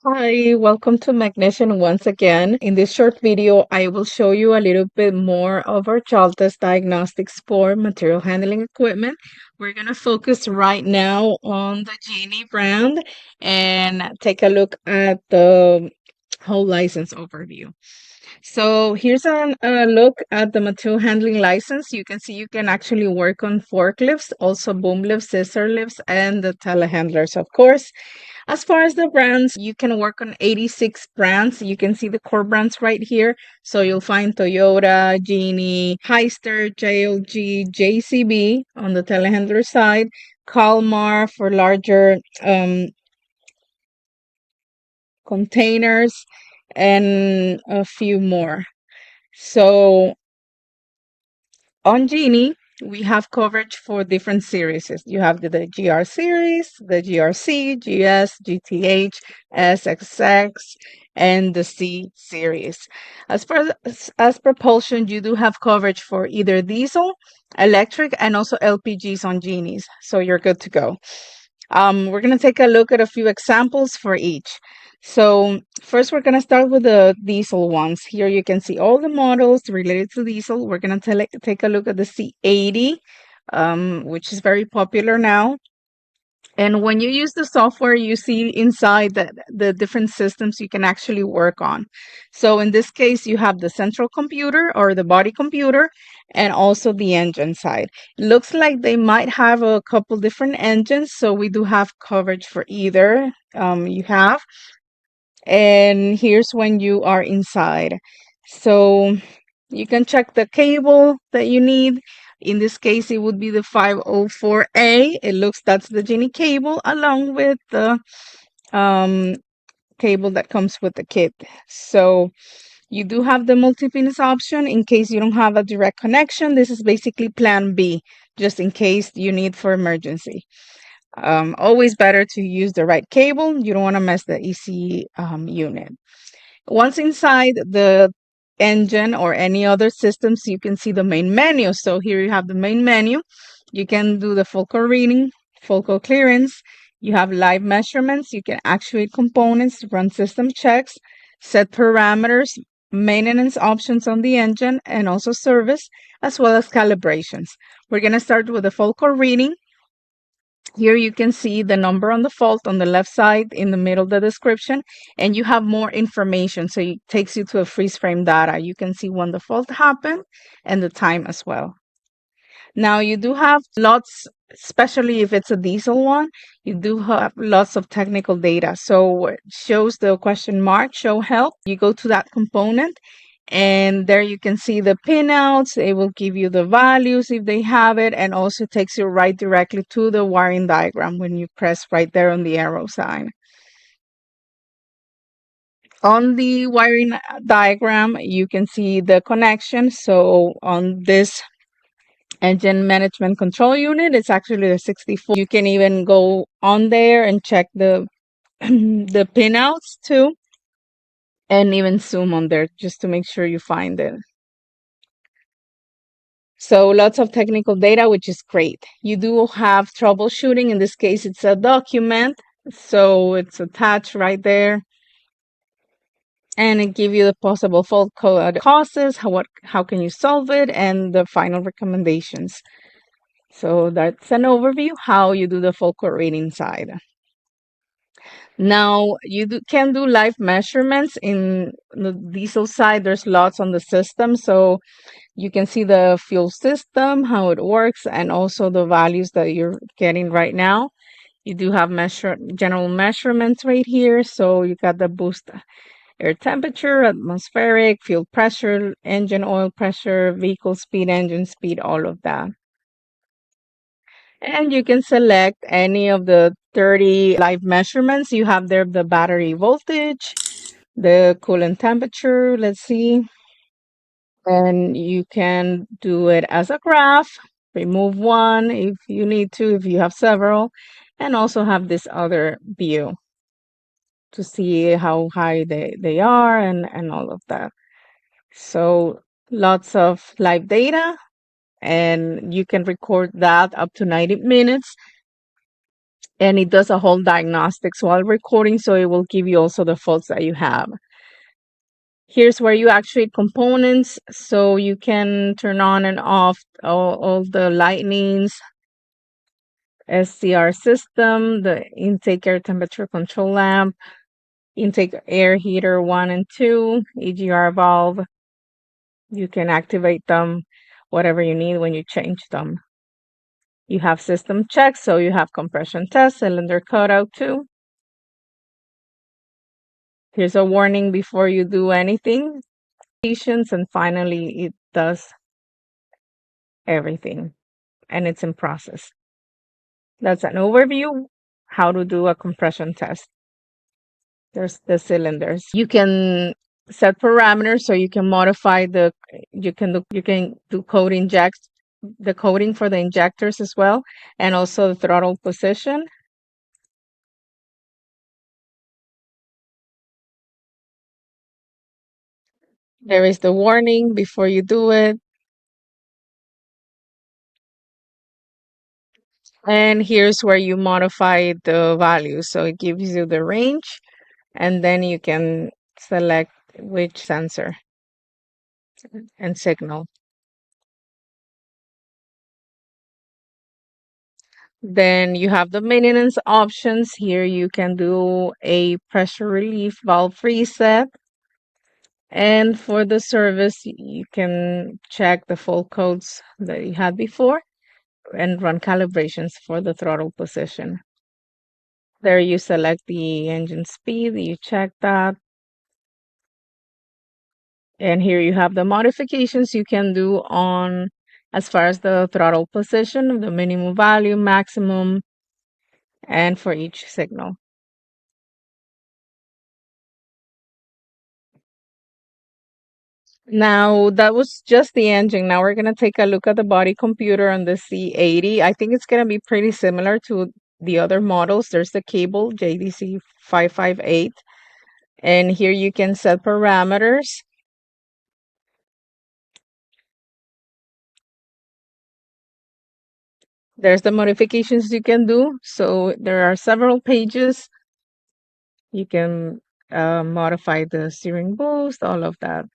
Hi, welcome to Magnesium once again. In this short video, I will show you a little bit more of our Jaltest diagnostics for material handling equipment. We're going to focus right now on the Genie brand and take a look at the whole license overview. So here's a look at the material handling license. You can see you can actually work on forklifts, also boom lifts, scissor lifts, and the telehandlers, of course. As far as the brands, you can work on 86 brands. You can see the core brands right here. So you'll find Toyota, Genie, Hyster, JLG, JCB on the telehandler side, Kalmar for larger containers, and a few more. So on Genie, we have coverage for different series. You have the GR series, the GRC, GS, GTH, SXX, and the C series. As far as propulsion, you do have coverage for either diesel, electric, and also LPGs on Genies. So you're good to go. We're going to take a look at a few examples for each. So first, we're going to start with the diesel ones. Here you can see all the models related to diesel. We're going to take a look at the C80, which is very popular now. And when you use the software, you see inside the different systems you can actually work on. So in this case, you have the central computer or the body computer and also the engine side. It looks like they might have a couple different engines, so we do have coverage for either you have. And here's when you are inside. So you can check the cable that you need. In this case, it would be the 504A. It looks that's the Genie cable along with the um, cable that comes with the kit. So you do have the multi-pins option in case you don't have a direct connection. This is basically plan B, just in case you need for emergency. Always better to use the right cable. You don't want to mess the EC unit. Once inside the engine or any other systems, you can see the main menu. So here you have the main menu. You can do the focal reading, focal clearance. You have live measurements. You can actuate components, run system checks, set parameters, maintenance options on the engine, and also service, as well as calibrations. We're going to start with the focal reading. Here you can see the number on the fault on the left side in the middle of the description, and you have more information. So it takes you to a freeze frame data. You can see when the fault happened and the time as well. Now you do have lots, especially if it's a diesel one, you do have lots of technical data. So it shows the question mark, show help. You go to that component and there you can see the pinouts. It will give you the values if they have it, and also takes you right directly to the wiring diagram when you press right there on the arrow sign. On the wiring diagram, you can see the connection. So on this engine management control unit, it's actually the 64. You can even go on there and check the the pinouts too, and even zoom on there just to make sure you find it. So lots of technical data, which is great. You do have troubleshooting. In this case, it's a document. So it's attached right there. And it gives you the possible fault code causes, how can you solve it, and the final recommendations. So that's an overview how you do the fault code reading side. Now you can do live measurements in the diesel side. There's lots on the system. So you can see the fuel system, how it works, and also the values that you're getting right now. You do have general measurements right here. So you got the boost air temperature, atmospheric, fuel pressure, engine oil pressure, vehicle speed, engine speed, all of that. And you can select any of the 30 live measurements. You have there the battery voltage, the coolant temperature, let's see. And you can do it as a graph, remove one if you need to, if you have several, and also have this other view to see how high they are and all of that. So lots of live data, and you can record that up to 90 minutes. and it does a whole diagnostics while recording, so it will give you also the faults that you have. Here's where you actuate components, so you can turn on and off all the lightnings, SCR system, the intake air temperature control lamp, intake air heater 1 and 2, EGR valve. You can activate them, whatever you need when you change them. You have system checks, so you have compression test, cylinder cutout too. Here's a warning before you do anything. Patience, and finally it does everything, and it's in process. That's an overview how to do a compression test. There's the cylinders. You can set parameters, so you can modify you can do code inject the coding for the injectors as well, and also the throttle position. There is the warning before you do it. And here's where you modify the value. So it gives you the range, and then you can select which sensor and signal. Then you have the maintenance options. Here you can do a pressure relief valve reset. And for the service, you can check the fault codes that you had before and run calibrations for the throttle position. There you select the engine speed, you check that. And here you have the modifications you can do on as far as the throttle position, the minimum value, maximum, and for each signal. Now, that was just the engine. Now we're going to take a look at the body computer on the C80. I think it's going to be pretty similar to the other models. There's the cable JDC 558. And here you can set parameters. There's the modifications you can do. So there are several pages. You can modify the steering boost, all of that,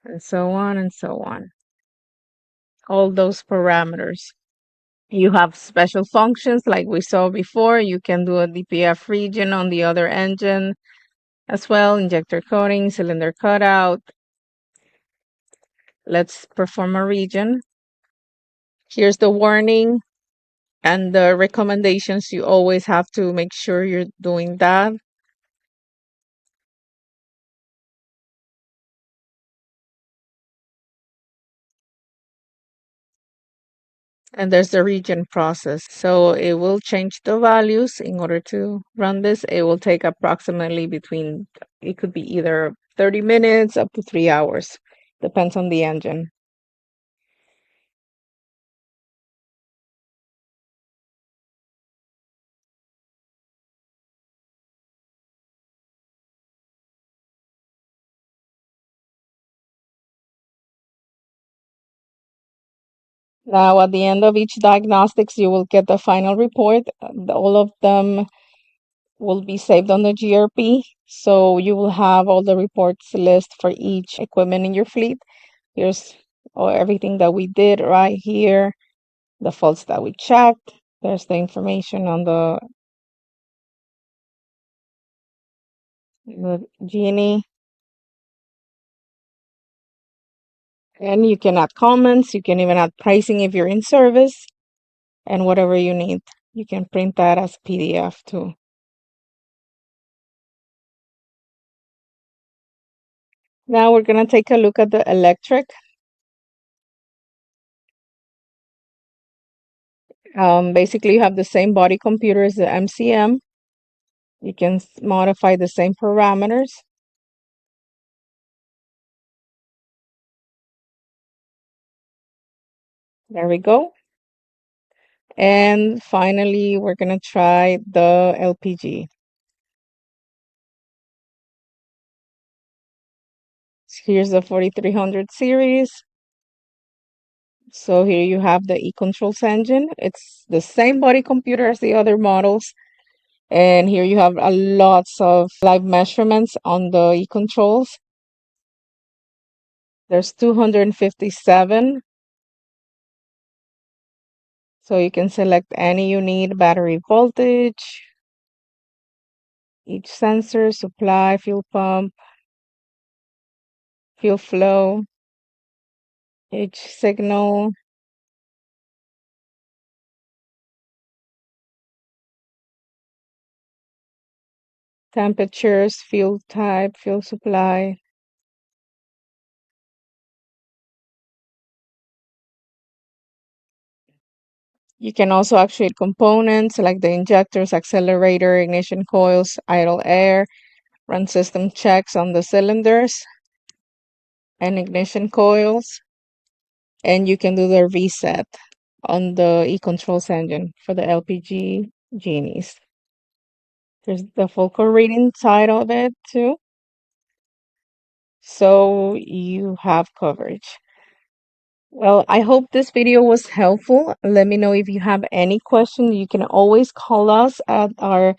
and so on and so on. All those parameters. You have special functions like we saw before. You can do a DPF Regen on the other engine as well, injector coating, cylinder cutout. Let's perform a Regen. Here's the warning and the recommendations. You always have to make sure you're doing that. And there's the Regen process. So it will change the values in order to run this. It will take approximately it could be either 30 minutes up to 3 hours. Depends on the engine. Now, at the end of each diagnostics, you will get the final report. All of them will be saved on the GRP. So you will have all the reports list for each equipment in your fleet. Here's everything that we did right here, the faults that we checked. There's the information on the Genie. And you can add comments. You can even add pricing if you're in service, and whatever you need. You can print that as PDF too. Now we're going to take a look at the electric. Basically, you have the same body computer as the MCM. You can modify the same parameters. There we go. And finally, we're going to try the LPG. Here's the 4300 series. So here you have the e-controls engine. It's the same body computer as the other models. And here you have a lots of live measurements on the e-controls. There's 257. So you can select any you need, battery voltage, each sensor, supply, fuel pump, fuel flow, each signal, temperatures, fuel type, fuel supply. You can also actuate components like the injectors, accelerator, ignition coils, idle air, run system checks on the cylinders and ignition coils. And you can do the reset on the e-controls engine for the LPG Genies. There's the full core reading side of it too. So you have coverage. Well, I hope this video was helpful. Let me know if you have any questions. You can always call us at our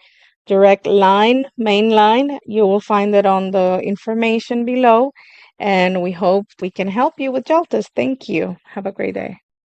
direct line, main line. You will find it on the information below. And we hope we can help you with Jaltest. Thank you. Have a great day.